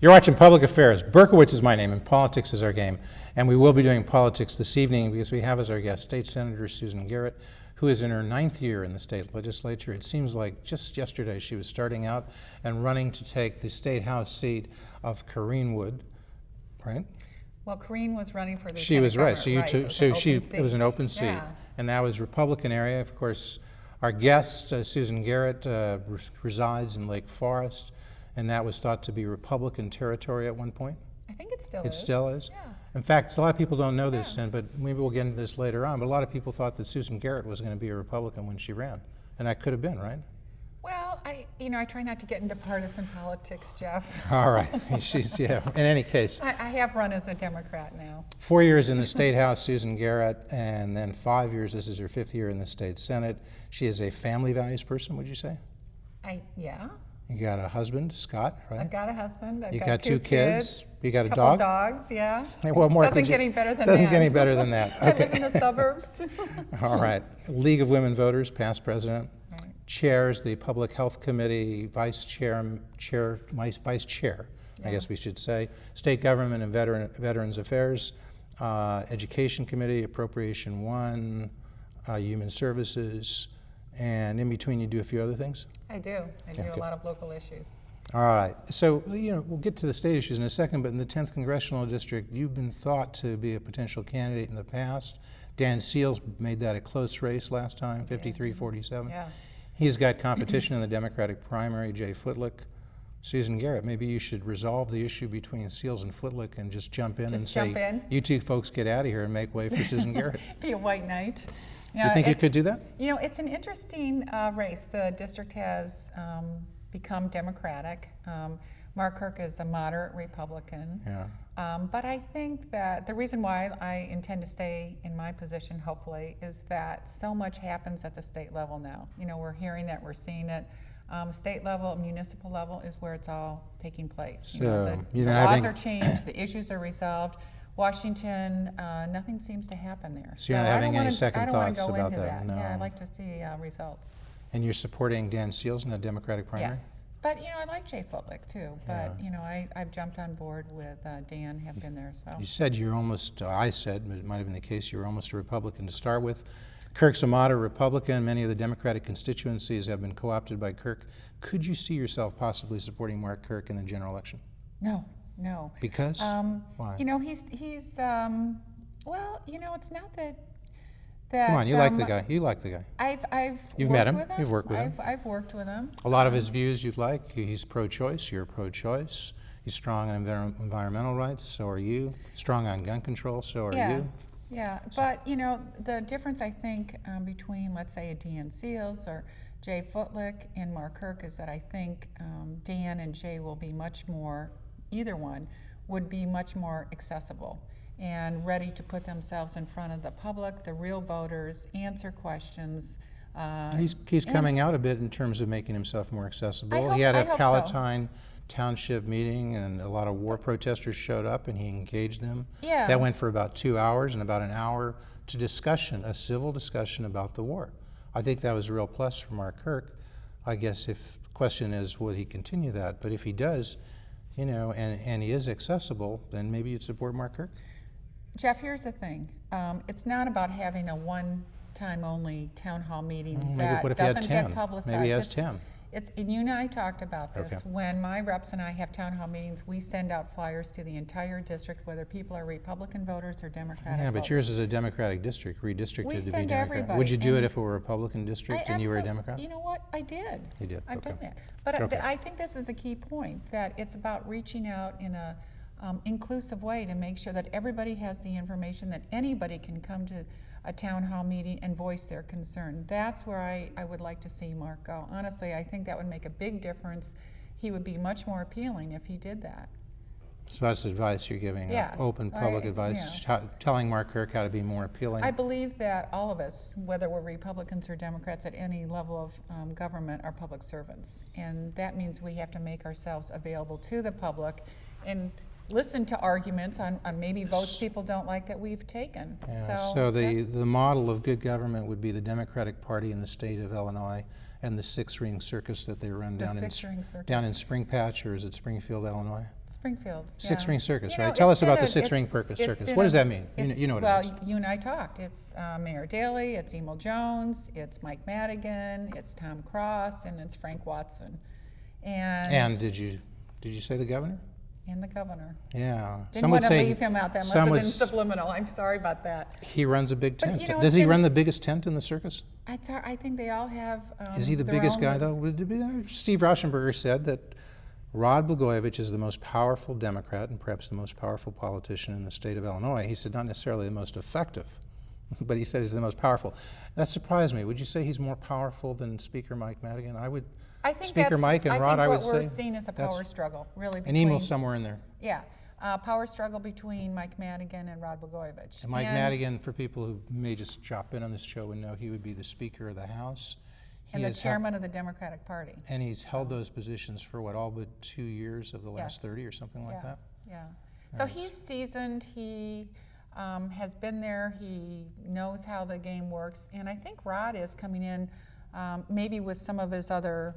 You're watching Public Affairs. Berkowitz is my name, and politics is our game. And we will be doing politics this evening because we have as our guest State Senator Susan Garrett, who is in her 9th year in the state legislature. It seems like just yesterday she was starting out and running to take the State House seat of Corrine Wood, right? Well, Corrine was running for the She was right. So it was an open seat, Yeah. and that was Republican area. Of course, our guest Susan Garrett resides in Lake Forest, and that was thought to be Republican territory at one point. I think it still is. It still is? Yeah. In fact, a lot of people don't know this, but maybe we'll get into this later on, but a lot of people thought that Susan Garrett was going to be a Republican when she ran, and that could have been, right? Well, I try not to get into partisan politics, Jeff. All right. In any case. I have run as a Democrat now. 4 years in the State House, Susan Garrett, and then 5 years, this is her 5th year in the State Senate. She is a family values person, would you say? Yeah. You got a husband, Scott, right? I've got a husband. You got two kids. You got a couple dog? Dogs, yeah. Hey, what more Doesn't get any better than that. Doesn't get any better than that. I live in the suburbs. All right. League of Women Voters, past president. Right. Chairs the Public Health Committee, vice chair, I guess we should say. State Government and Veterans Affairs, Education Committee, Appropriation 1, Human Services, and in between you do a few other things? I do. I do a lot of local issues. All right. So, we'll get to the state issues in a second, but in the 10th Congressional District, you've been thought to be a potential candidate in the past. Dan Seals made that a close race last time, 53-47. Yeah. He's got competition in the Democratic primary, Jay Footlick. Susan Garrett, maybe you should resolve the issue between Seals and Footlick and just jump in and say, you two folks get out of here and make way for Susan Garrett. Be a white knight. You think you could do that? It's an interesting race. The district has become Democratic. Mark Kirk is a moderate Republican. Yeah. But I think that the reason why I intend to stay in my position, hopefully, is that so much happens at the state level now. We're hearing that, we're seeing it. State level, municipal level is where it's all taking place. So, the laws are changed, the issues are resolved. Washington, nothing seems to happen there. So you're not having any second thoughts I don't about want to go into that? that. No. Yeah, I'd like to see results. And you're supporting Dan Seals in the Democratic primary? Yes. But, I like Jay Footlick too. But, I've jumped on board with Dan, have been there. So You said you're almost, I said, but it might have been the case, you were almost a Republican to start with. Kirk's a moderate Republican. Many of the Democratic constituencies have been co-opted by Kirk. Could you see yourself possibly supporting Mark Kirk in the general election? No. Because? Why? He's well, it's not that. Come on, you like the guy. You like the guy. You've met him. With him. You've worked with him. I've worked with him. A lot of his views you'd like. He's pro-choice. You're pro-choice. He's strong on environmental rights. So are you. Strong on gun control. So are you. Yeah, but the difference I think between, let's say, a Dan Seals or Jay Footlick and Mark Kirk is that I think Dan and Jay will be much more, either one, would be much more accessible and ready to put themselves in front of the public, the real voters, answer questions. He's coming out a bit in terms of making himself more accessible. He had a Palatine Township meeting, and a lot of war protesters showed up, and he engaged them. Yeah. That went for about 2 hours, and about an hour to discussion, a civil discussion about the war. I think that was a real plus for Mark Kirk. I guess if the question is, would he continue that? But if he does, and he is accessible, then maybe you'd support Mark Kirk? Jeff, here's the thing. It's not about having a one-time only town hall meeting that doesn't get publicized. Maybe he has 10. And you and I talked about this. Okay. When my reps and I have town hall meetings, we send out flyers to the entire district, whether people are Republican voters or Democratic Yeah, but voters. yours is a Democratic district, redistricted We to be send Democratic. everybody, Would you do it and if it were a Republican district and you were a Democrat? You know what? I did. You did. I've Okay. done that. But Okay. I think this is a key point, that it's about reaching out in a inclusive way to make sure that everybody has the information, that anybody can come to a town hall meeting and voice their concern. That's where I would like to see Mark go. Honestly, I think that would make a big difference. He would be much more appealing if he did that. So that's advice you're giving, open public advice, telling Mark Kirk how to be more appealing. I believe that all of us, whether we're Republicans or Democrats at any level of government, are public servants. And that means we have to make ourselves available to the public and listen to arguments on maybe votes people don't like that we've taken. Yeah, so the model of good government would be the Democratic Party in the state of Illinois and the six-ring circus that they run down in Spring Patch, or is it Springfield, Illinois? Springfield. Six yeah. Ring Circus, You know, right? Tell it's us about been the Six Ring it's Circus. been What does that mean? You know what well, it means. you and I talked. It's Mayor Daley, it's Emil Jones, it's Mike Madigan, it's Tom Cross, and it's Frank Watson. And did you say the governor? And the governor. Yeah. Didn't want to leave him out. That must have been subliminal. I'm sorry about that. He runs a big tent. you know, Does he run the biggest tent in the circus? I think they all have. Is he the their biggest own guy, though? Steve Rauschenberger said that Rod Blagojevich is the most powerful Democrat and perhaps the most powerful politician in the state of Illinois. He said not necessarily the most effective, but he said he's the most powerful. That surprised me. Would you say he's more powerful than Speaker Mike Madigan? I think Speaker Mike and Rod, I would say. what we're seeing is a power struggle, really. And Emil's somewhere in there. Yeah, power struggle between Mike Madigan and Rod Blagojevich. And Mike Madigan, for people who may just drop in on this show and know, he would be the Speaker of the House. And the chairman of the Democratic Party. And he's held those positions for what, all but 2 years of the last 30 or something like that? Yeah. So he's seasoned. He has been there. He knows how the game works. And I think Rod is coming in maybe with some of his other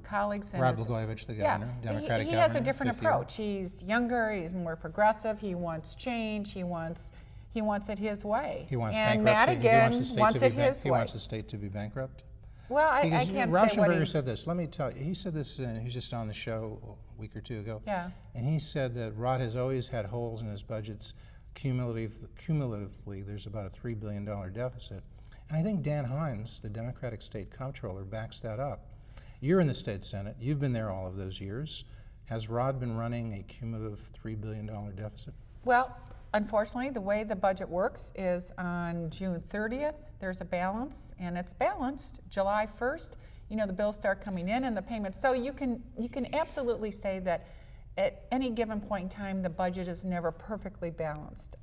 colleagues. Rod Blagojevich, the governor, Democratic he governor. has a different approach. He's younger. He's more progressive. He wants change. He wants it his way. He wants and bankruptcy. Madigan wants it his way. He wants the state to be bankrupt. Well, I can't say what Rauschenberger said this. Let me tell you. He said this. He was just on the show a week or two ago. Yeah. And he said that Rod has always had holes in his budgets. Cumulatively, there's about a $3 billion deficit. And I think Dan Hines, the Democratic state comptroller, backs that up. You're in the state Senate. You've been there all of those years. Has Rod been running a cumulative $3 billion deficit? Well, unfortunately, the way the budget works is on June 30th, there's a balance, and it's balanced. July 1st, the bills start coming in and the payments. So you can absolutely say that at any given point in time, the budget is never perfectly balanced.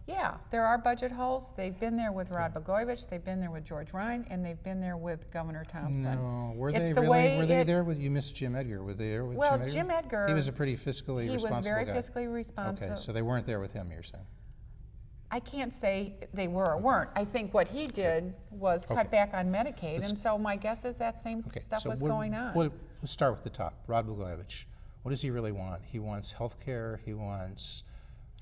Yeah, there are budget holes. They've been there with Rod Blagojevich, they've been there with George Ryan, and they've been there with Governor Thompson. No, were they really? Were they there with, you missed Jim Edgar, were they there with Jim Edgar? Well, Jim Edgar, he was a pretty fiscally responsible guy. He was very fiscally responsible. Okay, so they weren't there with him, you're saying? I can't say they were or weren't. I think what he did was cut back on Medicaid, and so my guess is that same stuff was going on. Let's start with the top, Rod Blagojevich. What does he really want? He wants health care, he wants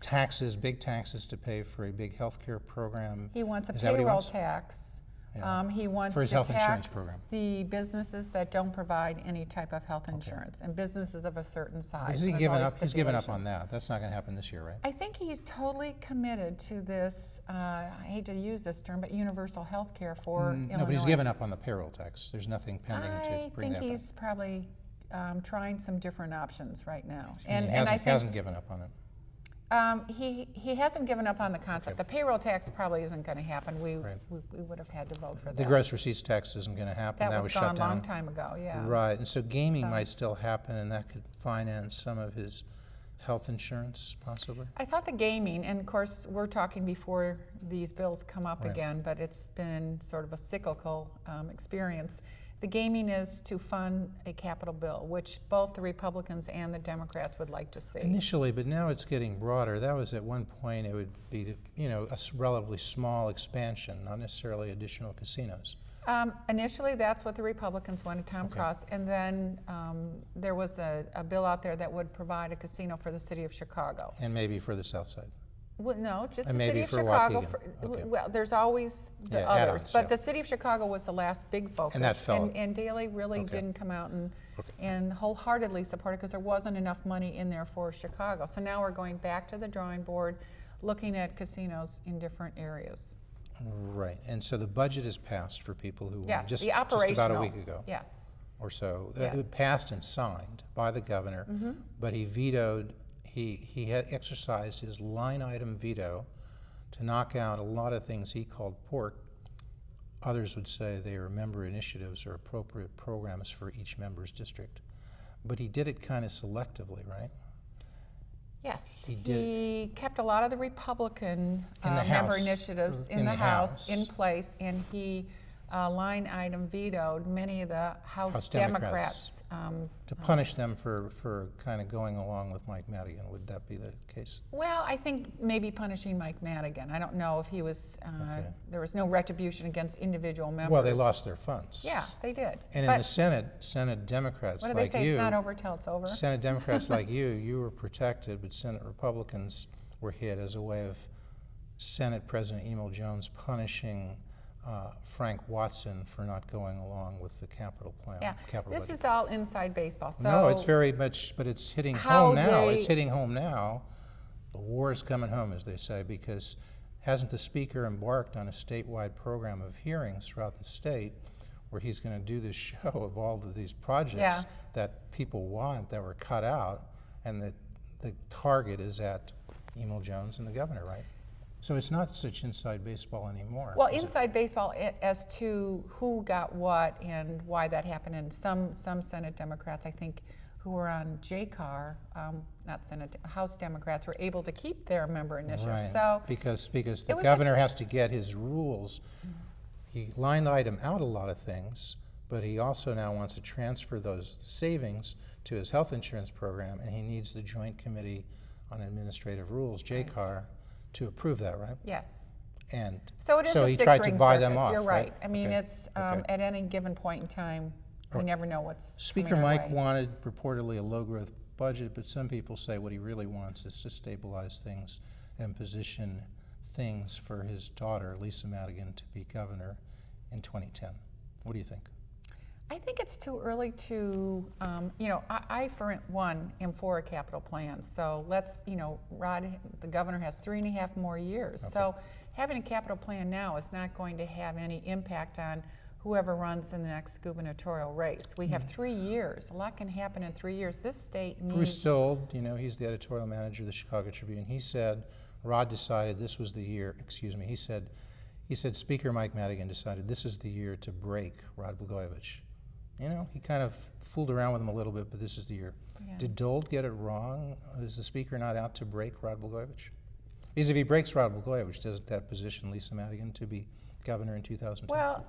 taxes, big taxes to pay for a big health care program. He wants a payroll tax. Yeah. He wants for his to health insurance tax program. The businesses that don't provide any type of health insurance, and businesses of a certain size. Has he given up? He's given up on that. That's not going to happen this year, right? I think he's totally committed to this, I hate to use this term, but universal health care for Illinois. No, but he's given up on the payroll tax. There's nothing pending to bring that I think he's back. probably trying some different options right now. And he hasn't given up on it. He hasn't given up on the concept. The payroll tax probably isn't going to happen. We would have had to vote for that. The gross receipts tax isn't going to happen. That was shut gone a down long time ago, yeah. Right, and so gaming might still happen, and that could finance some of his health insurance, possibly? I thought the gaming, and of course we're talking before these bills come up again, but it's been sort of a cyclical experience. The gaming is to fund a capital bill, which both the Republicans and the Democrats would like to see. Initially, but now it's getting broader. That was at one point, it would be, a relatively small expansion, not necessarily additional casinos. Initially, that's what the Republicans wanted, Tom Cross, and then there was a bill out there that would provide a casino for the city of Chicago. And maybe for the South Side. Well, no, just and the city of Chicago. Well, there's always the others, but the city of Chicago was the last big focus. And that fell. And Daley really didn't come out and wholeheartedly support it because there wasn't enough money in there for Chicago. So now we're going back to the drawing board, looking at casinos in different areas. Right, and so the budget is passed for people who just operational. Just about a week ago. Yes. Or so. Yes. It was passed and signed by the governor, but he vetoed. He had exercised his line item veto to knock out a lot of things he called pork. Others would say they are member initiatives or appropriate programs for each member's district. But he did it kind of selectively, right? Yes, he kept a lot of the Republican member House. initiatives in the House in place, and he line item vetoed many of the House Democrats' To punish them for kind of going along with Mike Madigan, would that be the case? Well, I think maybe punishing Mike Madigan. I don't know if he was, there was no retribution against individual members. Well, they lost their funds. Yeah, they did. And in the Senate Democrats what do like they say? you, It's not over till it's over. Senate Democrats like you were protected, but Senate Republicans were hit as a way of Senate President Emil Jones punishing Frank Watson for not going along with the capital plan. Yeah, this budget. is all inside baseball. So No, it's very much, but it's hitting how home now. they- It's hitting home now. The war is coming home, as they say, because hasn't the Speaker embarked on a statewide program of hearings throughout the state where he's going to do this show of all of these projects that people want that were cut out, and that the target is at Emil Jones and the governor, right? So it's not such inside baseball anymore. Well, is it? inside baseball as to who got what and why that happened, and some Senate Democrats, I think, who were on JCAR, not Senate, House Democrats, were able to keep their member initiatives. Right. So because the governor has to get his rules. He line item out a lot of things, but he also now wants to transfer those savings to his health insurance program, and he needs the Joint Committee on Administrative Rules, JCAR, to approve that, right? yes. And So it is a he tried to six-ring buy circus. them off. You're right. I mean, Okay. it's Okay. at any given point in time, we never know what's Speaker coming our Mike way. wanted reportedly a low-growth budget, but some people say what he really wants is to stabilize things and position things for his daughter, Lisa Madigan, to be governor in 2010. What do you think? I think it's too early to, I for one am for a capital plan. So let's, Rod, the governor has 3.5 more years. Okay. So having a capital plan now is not going to have any impact on whoever runs in the next gubernatorial race. We have 3 years. A lot can happen in 3 years. This state needs... Bruce Stoll, he's the editorial manager of the Chicago Tribune. He said Rod decided this was the year, he said Speaker Mike Madigan decided this is the year to break Rod Blagojevich. He kind of fooled around with him a little bit, but this is the year. Yeah. Did Dole get it wrong? Is the Speaker not out to break Rod Blagojevich? Because if he breaks Rod Blagojevich, doesn't that position Lisa Madigan to be governor in 2010? Well,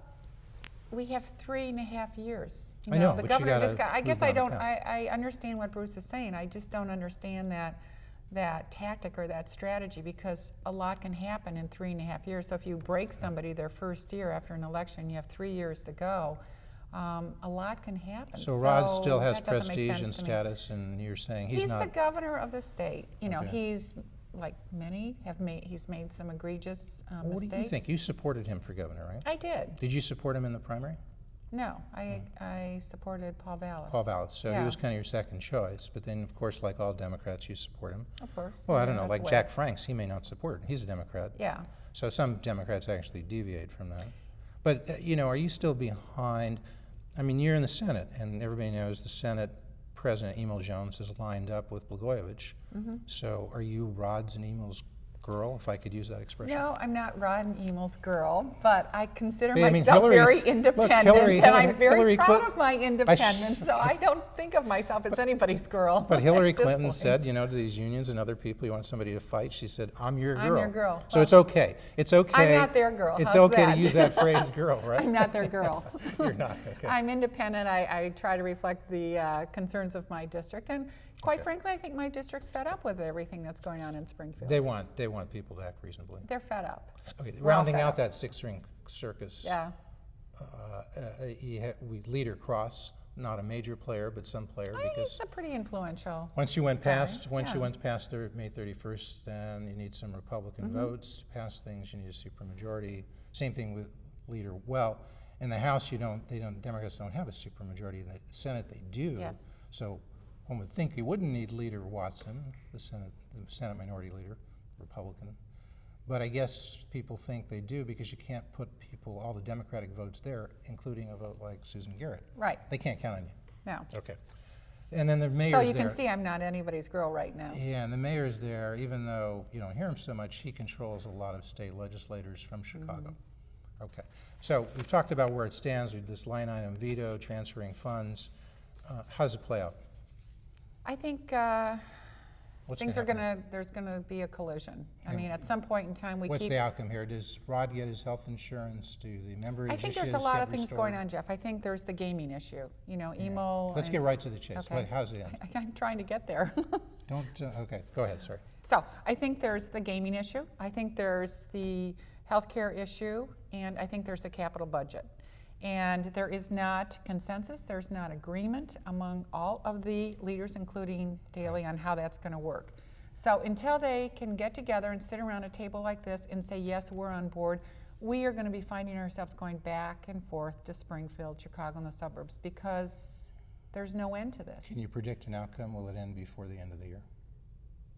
we have 3.5 years. I know, the but governor you gotta just got, I guess move I down don't, the path. I understand what Bruce is saying. I just don't understand that tactic or that strategy, because a lot can happen in 3.5 years. So if you break somebody their first year after an election, you have 3 years to go. A lot can happen. So Rod still has that doesn't make prestige sense and to me. status, and you're saying he's He's not. the governor of the state. Okay. He's like many have made. He's made some egregious What mistakes. do you think? You supported him for governor, right? I did. Did you support him in the primary? No, I supported Paul Vallis. Paul Vallis. So Yeah. he was kind of your second choice, but then, of course, like all Democrats, you support him. Of course. Well, I Yeah, don't know, that's like the way. Jack Franks, he may not support. He's a Democrat. Yeah. So some Democrats actually deviate from that. But, are you still behind? I mean, you're in the Senate, and everybody knows the Senate President Emil Jones is lined up with Blagojevich. Mm-hmm. So are you Rod's and Emil's girl, if I could use that expression? No, I'm not Rod and Emil's girl, but I consider Yeah, I mean, myself very Hillary's- look, independent, Hillary- and I'm very Hillary proud Clinton- of my independence. So I don't think of myself as anybody's girl. But Hillary at this Clinton point. said, to these unions and other people, you want somebody to fight, she said, I'm your girl. I'm your girl. So Well, it's okay. It's okay. I'm not their girl. It's How's okay that? to use that phrase, girl, right? I'm not their girl. You're not, okay. I'm independent. I try to reflect the concerns of my district, and quite frankly, I think my district's fed up with everything that's going on in Springfield. They want people to act reasonably. They're fed up. Okay, We're all rounding fed out up. that six-ring circus, Yeah. we leader Cross, not a major player, but some player, because He's a pretty influential. once you went past yeah. May 31st, then you need some Republican Mm-hmm. votes. To pass things, you need a supermajority. Same thing with leader. Well, in the House, Democrats don't have a supermajority. In the Senate, they do. Yes. So one would think you wouldn't need Leader Watson, the Senate Minority Leader, Republican. But I guess people think they do because you can't put all the Democratic votes there, including a vote like Susan Garrett. Right. They can't count on you. No. Okay. And then the mayor's So there. you can see I'm not anybody's girl right now. Yeah, and the mayor's there, even though you don't hear him so much, he controls a lot of state legislators from Chicago. Okay. So we've talked about where it stands with this line item veto, transferring funds. How does it play out? I think What's Things gonna are happen? there's gonna be a collision. I mean, at some point in time, we What's keep. the outcome here? Does Rod get his health insurance? Do the members' I think issues there's a lot get of things restored? going on, Jeff. I think there's the gaming issue, emo. Let's get right to the chase. Okay. How's it end? I'm trying to get there. Don't, okay, go ahead, sorry. So I think there's the gaming issue. I think there's the healthcare issue, and I think there's the capital budget. And there is not consensus, there's not agreement among all of the leaders, including Daley, on how that's going to work. So until they can get together and sit around a table like this and say, yes, we're on board, we are going to be finding ourselves going back and forth to Springfield, Chicago, and the suburbs, because there's no end to this. Can you predict an outcome? Will it end before the end of the year?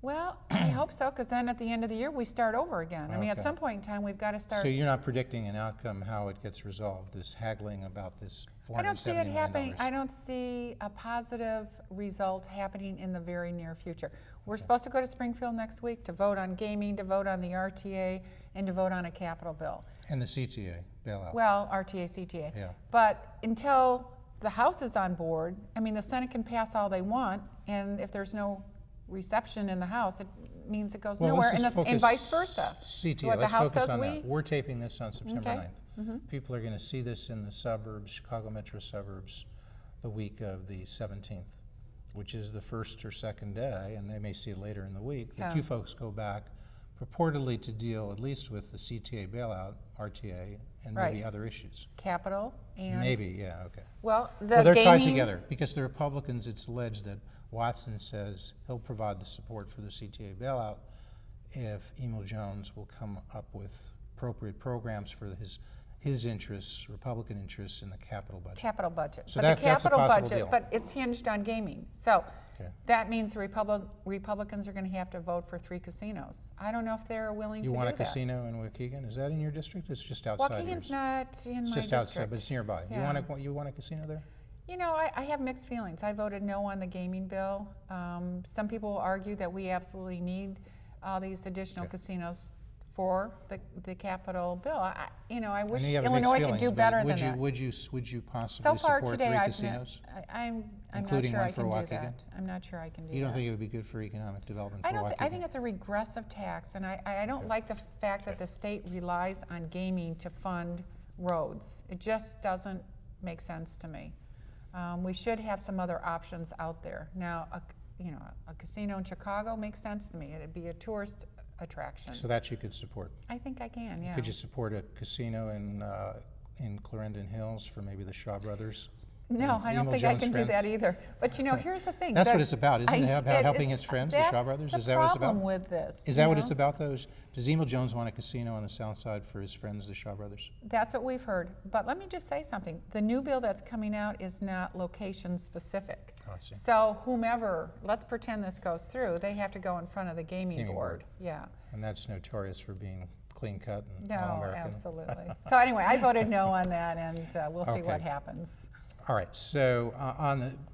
Well, I hope so, because then at the end of the year, we start over again. I mean, at Okay. some point in time, we've got to start. So you're not predicting an outcome, how it gets resolved, this haggling about this I don't see $470 it million? happening. I don't see a positive result happening in the very near future. We're supposed to go to Springfield next week to vote on gaming, to vote on the RTA, and to vote on a capital bill. And the CTA bailout? Well, RTA, CTA. Yeah. But until the House is on board, I mean, the Senate can pass all they want, and if there's no reception in the House, it means it goes Well, nowhere, let's just and vice versa. CTA, What the let's House focus does, on we. that. We're taping this on September Okay. 9th. People are going to see this in the suburbs, Chicago metro suburbs, the week of the 17th, which is the first or second day, and they may see it later in the week, that Yeah. you folks go back purportedly to deal at least with the CTA bailout, RTA, and maybe Right. other issues. Capital and. Maybe, yeah, okay. Well, the Well, they're tied gaming- together, because the Republicans, it's alleged that Watson says he'll provide the support for the CTA bailout if Emil Jones will come up with appropriate programs for his interests, Republican interests in the capital budget. Capital budget. So But the that's a capital possible budget, deal. but it's hinged on gaming. So Okay. that means the Republicans are going to have to vote for 3 casinos. I don't know if they're willing to You do want a that. casino in Waukegan? Is that in your district? It's just outside Waukegan's yours. not in It's my just district. outside, but it's nearby. Yeah. You want a casino there? I have mixed feelings. I voted no on the gaming bill. Some people will argue that we absolutely need all these additional Okay. casinos for the capital bill. I I know wish you have mixed Illinois could feelings, do but better than would that. Would you possibly So far support today, 3 I'm casinos? not including sure one I for can do Waukegan? that. I'm not sure I can do that. You don't think it would be good for economic development for I don't. Waukegan? I think it's a regressive tax, and I don't like the fact that the state relies on gaming to fund roads. It just doesn't make sense to me. We should have some other options out there. Now, a casino in Chicago makes sense to me. It'd be a tourist attraction. So that you could support. I think I can. Yeah. Could you support a casino in Clarendon Hills for maybe the Shaw Brothers? No, I don't Emil think I Jones' can friends? do that either. But here's the thing. That's the- what it's about, isn't it? About helping it's- his friends, the Shaw Brothers? Is that what it's about? That's the problem with this. Is you that what know? it's about, though? Does Emil Jones want a casino on the south side for his friends, the Shaw Brothers? That's what we've heard. But let me just say something. The new bill that's coming out is not location specific. Oh, I see. So whomever, let's pretend this goes through, they have to go in front of the gaming Gaming board. board. Yeah. And that's notorious for being clean cut and No, all-American. absolutely. So anyway, I voted no on that, and we'll see what Okay. happens. All right, so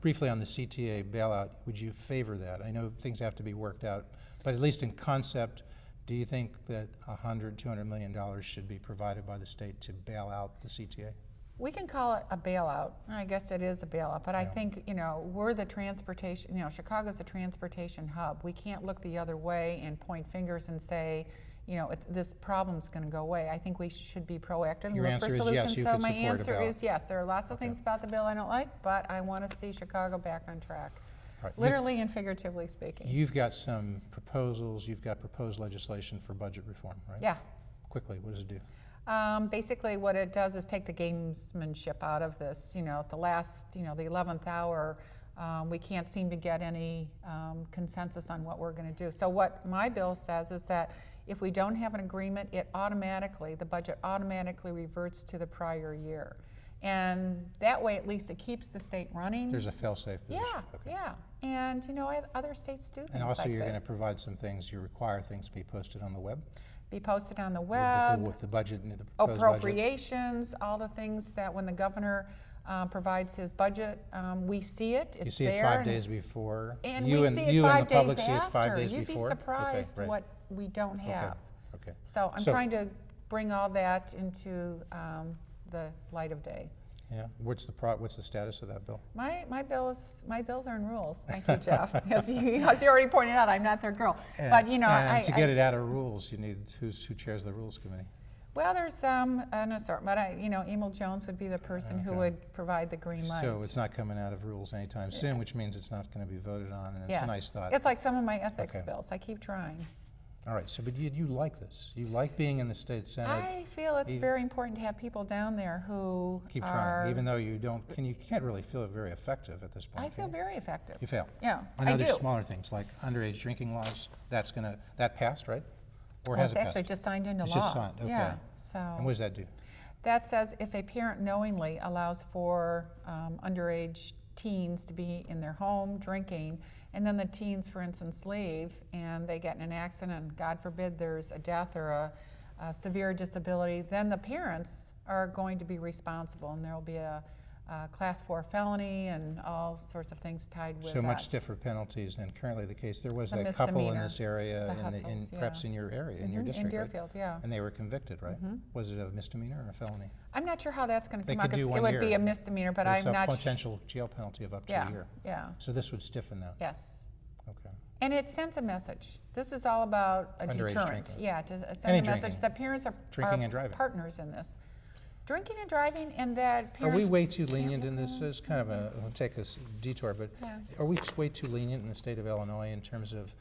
briefly on the CTA bailout, would you favor that? I know things have to be worked out, but at least in concept, do you think that $100, $200 million should be provided by the state to bail out the CTA? We can call it a bailout. I guess it is a bailout, but I Yeah. think, we're the transportation, Chicago's a transportation hub. We can't look the other way and point fingers and say, this problem's going to go away. I think we should be proactive and Your look for answer is solutions. yes, you So could my support a answer bailout. is yes. There are lots of things about the bill I don't like, but I want to see Chicago back on track, All right, literally and figuratively speaking. You've got some proposals, you've got proposed legislation for budget reform, right? Yeah. Quickly, what does it do? Basically, what it does is take the gamesmanship out of this. At the last, the 11th hour, we can't seem to get any consensus on what we're going to do. So what my bill says is that if we don't have an agreement, the budget automatically reverts to the prior year. And that way, at least it keeps the state running. There's a fail-safe position. Yeah, Okay. yeah. And, other states do things And also, like you're going to this. provide some things, you require things to be posted on the web? Be posted on the web. With the budget and the proposed budget? Appropriations, all the things that when the governor provides his budget, we see it. It's You see it there, 5 days before? and You we and see it you 5 and the public days see it after. 5 days You'd before? be surprised right. what we don't have. Okay. So I'm So- trying to bring all that into the light of day. Yeah. What's the status of that bill? My bills are in rules. Thank you, Jeff. As you already pointed out, I'm not their girl. And, but you know, and to get it out of rules, you need who chairs the rules committee? Well, there's an assortment. Emil Jones would be the person who would provide the green light. So it's not coming out of rules anytime soon, which means it's not going to be voted on, and it's a nice thought. It's like some of my ethics bills. I keep trying. All right, so but you like this. You like being in the state Senate. I feel it's very important to have people down there who keep trying, even though you can't really feel very effective at this point. I feel very effective. You fail. Yeah, I know I there's do. smaller things like underage drinking laws. That passed, right? Or has it It's passed? actually just signed into It's law. just signed. Okay. Yeah. So. And what does that do? That says if a parent knowingly allows for underage teens to be in their home drinking, and then the teens, for instance, leave and they get in an accident, and God forbid there's a death or a severe disability, then the parents are going to be responsible, and there will be a Class 4 felony and all sorts of things tied with that. So much stiffer penalties than currently the case. There was The that couple in misdemeanor. this area, The Hutzels, perhaps in your area, in your district, in right? Deerfield, yeah. And they were convicted, right? Was it a misdemeanor or a felony? I'm not sure how that's going to They come out, could do 'cause 1 it would year. be a misdemeanor, but There's I'm a not potential jail penalty of up to a year. Yeah, So this would stiffen that. yes. Okay. And it sends a message. This is all about a Underage deterrent. drinking. Yeah, to send Any a message drinking. that parents are Drinking and driving. partners in this. Drinking and driving, and that Are parents we way too can't lenient in look this? around. It's kind of I'll take a detour, but Yeah. are we way too lenient in the state of Illinois in terms of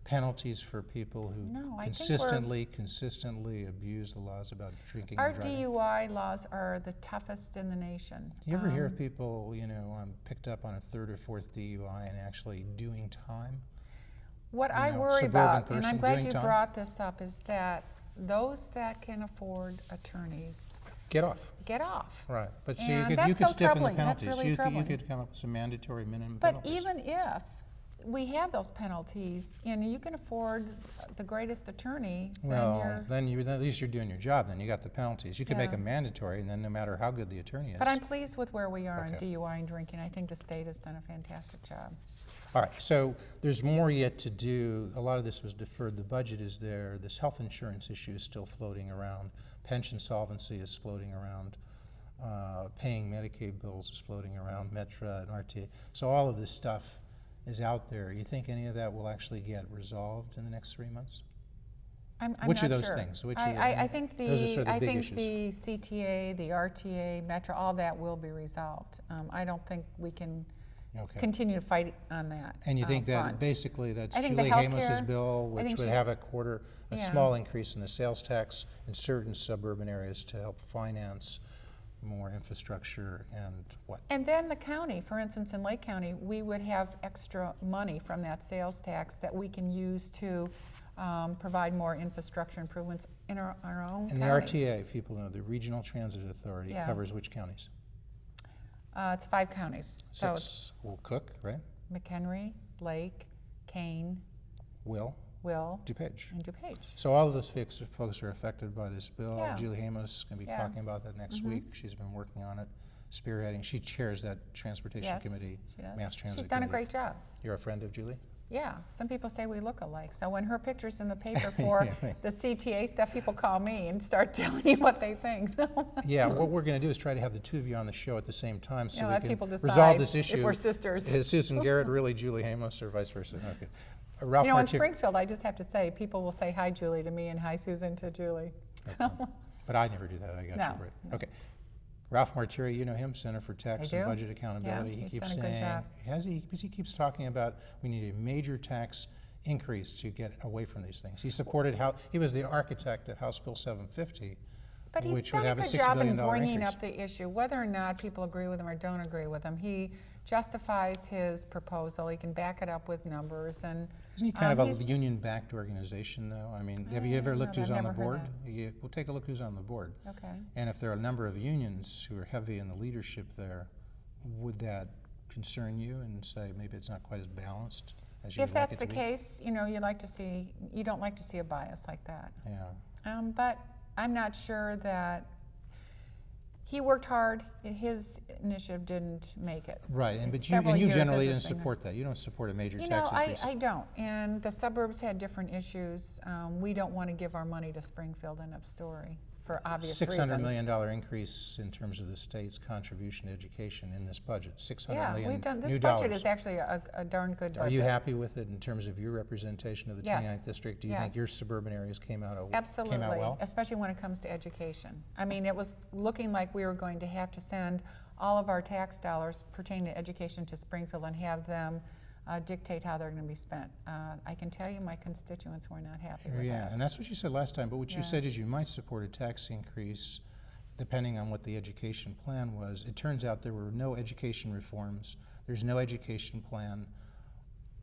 penalties for people who No, I think we're- consistently abuse the laws about drinking Our and driving? DUI laws are the toughest in the nation. Do you ever hear of people, picked up on a third or fourth DUI and actually doing time? What I worry suburban about, and person I'm glad doing you time? brought this up, is that those that can afford attorneys Get off. get off. Right. But so And you that's could so stiffen the troubling. That's penalties. really You troubling. could come up with some mandatory minimum But penalties. even if we have those penalties, and you can afford the greatest attorney, Well, then at least you're doing your job. Then you got the penalties. You could make Yeah. them mandatory, and then no matter how good the attorney is. But I'm pleased with where we are in Okay. DUI and drinking. I think the state has done a fantastic job. All right. So there's more yet to do. A lot of this was deferred. The budget is there. This health insurance issue is still floating around. Pension solvency is floating around. Paying Medicaid bills is floating around. Metra and RTA. So all of this stuff is out there. You think any of that will actually get resolved in the next 3 months? I'm Which not of those sure. things? Which I think the those are sort of the big issues. the CTA, the RTA, Metro, all that will be resolved. I don't think we can Okay. continue to fight on that. And you think that front. basically that's I think the Julie Hamos's healthcare- bill, I which think would she's- have a Yeah. small increase in the sales tax in certain suburban areas to help finance more infrastructure and what? And then the county, for instance, in Lake County, we would have extra money from that sales tax that we can use to provide more infrastructure improvements in our own And county. the RTA, people know, the Regional Transit Authority Yeah. covers which counties? It's 5 counties. So it's 6. Well, Cook, right? McHenry, Lake, Kane, Will, Will, DuPage. and DuPage. So all of those folks are affected by this bill. Yeah. Julie Hamos is going to be Yeah. talking about that next week. She's been working on it, spearheading. She chairs that transportation Yes, committee, she does. mass transit She's done a committee. great job. You're a friend of Julie? Yeah, some people say we look alike. So when her picture's in the paper for Yeah. the CTA stuff, people call me and start telling me what they think. So, Yeah, what we're going to do is try to have the two of you on the show at the same time so we let can people decide resolve this if issue. we're sisters. Is Susan Garrett really Julie Hamos or vice versa? Okay. Ralph you know, in Marti- Springfield, I just have to say, people will say hi, Julie, to me, and hi, Susan, to Julie. So, But I never do that. I got No, you right. Okay. Ralph Martiri, you know him, Center for Tax I and do. Budget Accountability. Yeah, he he's keeps done a good saying, job. because he keeps talking about we need a major tax increase to get away from these things. He supported he was the architect of House Bill 750, but he's which would done a have a good $6 job billion in bringing increase. up the issue, whether or not people agree with him or don't agree with him. He justifies his proposal. He can back it up with numbers, and Isn't he kind of he's- a union-backed organization, though? I mean, have you ever looked no, who's I've on the never heard board? We'll take a look who's on the board. Okay. And if there are a number of unions who are heavy in the leadership there, would that concern you and say maybe it's not quite as balanced as you If would like that's it the to be? case, you don't like to see a bias like that. Yeah. But I'm not sure that he worked hard. His initiative didn't make it. Right, but Several you years generally as didn't this thing support that. You don't support a major You know, tax increase. I don't. And the suburbs had different issues. We don't want to give our money to Springfield, end of story. for obvious reasons. $600 million increase in terms of the state's contribution to education in this budget. $600 million we've done, this new budget dollars. is actually a darn good budget. Are you happy with it in terms of your representation of the Yes. 29th district? Do you Yes. think your suburban areas came out Absolutely, well? especially when it comes to education. I mean, it was looking like we were going to have to send all of our tax dollars pertaining to education to Springfield and have them dictate how they're going to be spent. I can tell you my constituents were not happy with Yeah, that. and that's what you said last time, but what Yeah. you said is you might support a tax increase depending on what the education plan was. It turns out there were no education reforms. There's no education plan.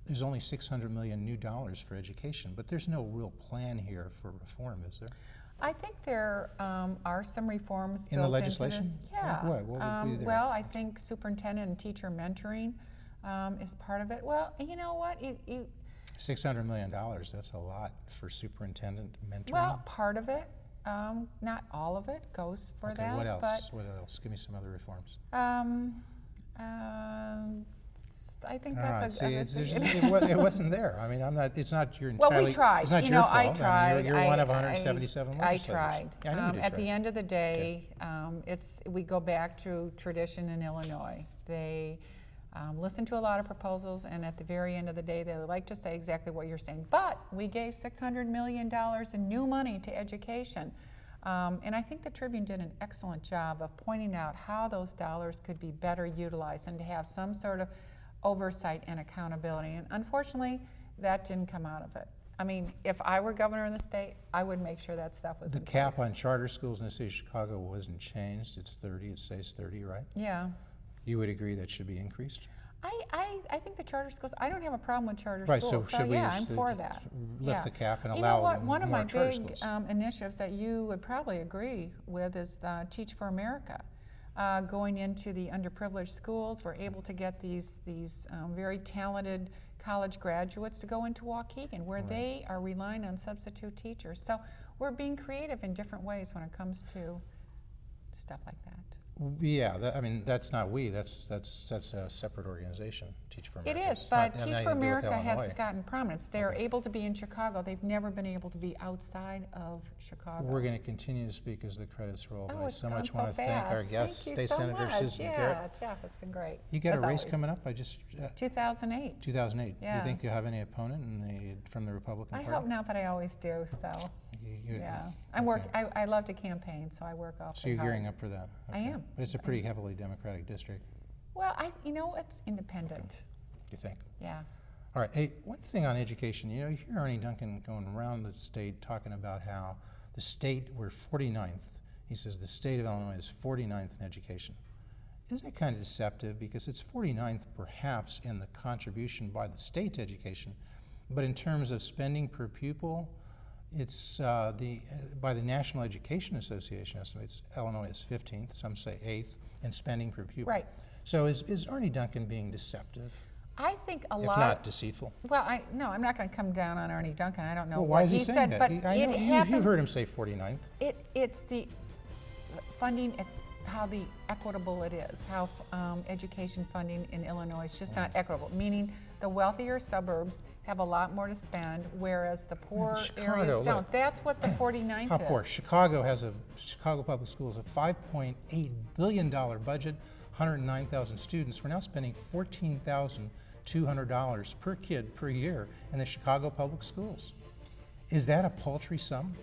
There's only $600 million new dollars for education, but there's no real plan here for reform, is there? I think there are some reforms In the built legislation? into this. Yeah. What would be there? Well, I think superintendent and teacher mentoring is part of it. Well, you know what? $600 million, that's a lot for superintendent mentoring. Well, part of it, not all of it, goes for Okay, that. what else? But What else? Give me some other reforms. I think Ah, that's see, a it wasn't there. I mean, it's not your Well, entirely. we tried. It's not You your know, fault. I mean, tried. you're one of 177 I legislators. tried. Yeah, I know you did At try. the end of the day, we go back to tradition in Illinois. They listen to a lot of proposals, and at the very end of the day, they like to say exactly what you're saying. But we gave $600 million in new money to education. And I think the Tribune did an excellent job of pointing out how those dollars could be better utilized and to have some sort of oversight and accountability. And unfortunately, that didn't come out of it. I mean, if I were governor of the state, I would make sure that stuff was The in cap place. on charter schools in the city of Chicago wasn't changed. It's 30. It stays 30, right? Yeah. You would agree that should be increased? I think the charter schools, I don't have a problem with charter Right, so schools. should we yeah, I'm should for that. lift Yeah. the cap and You know allow what? One of more my charter big schools? initiatives that you would probably agree with is Teach for America. Going into the underprivileged schools, we're able to get these very talented college graduates to go into Waukegan, where Right. they are relying on substitute teachers. So we're being creative in different ways when it comes to stuff like that. Yeah, I mean, that's not we. That's a separate organization, Teach for It America. is, It's but not- Teach nothing for to do with America has Illinois. gotten prominence. They're Okay. able to be in Chicago. They've never been able to be outside of Chicago. We're going to continue to speak as the credits roll, but Oh, I it's so gone much so want to thank our fast. guests, Thank you State so Senator much. Susan Yeah, Garrett. Jeff, it's been great. You got as a race always. coming up. I just 2008. 2008. Do Yeah. you think you'll have any opponent from the Republican I Party? hope not, but I always do. So yeah, okay. I love to campaign, so I work awfully So you're hard. gearing up for that? I am. But it's a pretty heavily Democratic district, Well, it's independent. you think? Yeah. All right. Hey, one thing on education. You hear Arnie Duncan going around the state talking about how the state, we're 49th. He says the state of Illinois is 49th in education. Isn't it kind of deceptive? Because it's 49th perhaps in the contribution by the state to education, but in terms of spending per pupil, it's by the National Education Association estimates Illinois is 15th, some say 8th, in spending per pupil. Right. So is Arnie Duncan being deceptive, I think a if lot. not deceitful? Well, I'm not going to come down on Ernie Duncan. I don't know Well, what why is he he saying said, that? but I it know happens. you've heard him say 49th. It's the funding, how the equitable it is, how education funding in Illinois is just not equitable, meaning the wealthier suburbs have a lot more to spend, whereas the poor Chicago, areas look. don't. That's what the 49th How is. poor? Chicago Public Schools, a $5.8 billion budget, 109,000 students. We're now spending $14,200 per kid per year in the Chicago Public Schools. Is that a paltry sum?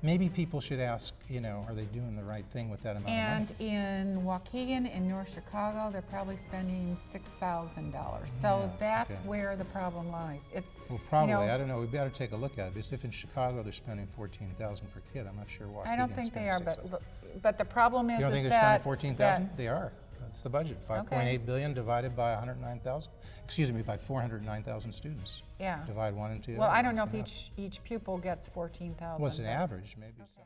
Maybe people should ask, are they doing the right thing with that amount of And money? in Waukegan, in North Chicago, they're probably spending $6,000. So Yeah, that's okay. where the problem lies. It's Well, probably. You know, I don't know. We better take a look at it. Because if in Chicago they're spending $14,000 per kid, I'm not sure why. I don't think they are, but the problem is You don't think is they're that spending that- $14,000? They are. That's the budget. $5.8 billion divided by 109,000. Excuse me, by 409,000 students. Yeah. Divide 1 and 2. Well, I don't know if that's enough. each pupil gets 14,000. Well, it's an but- average, maybe. Okay. Some.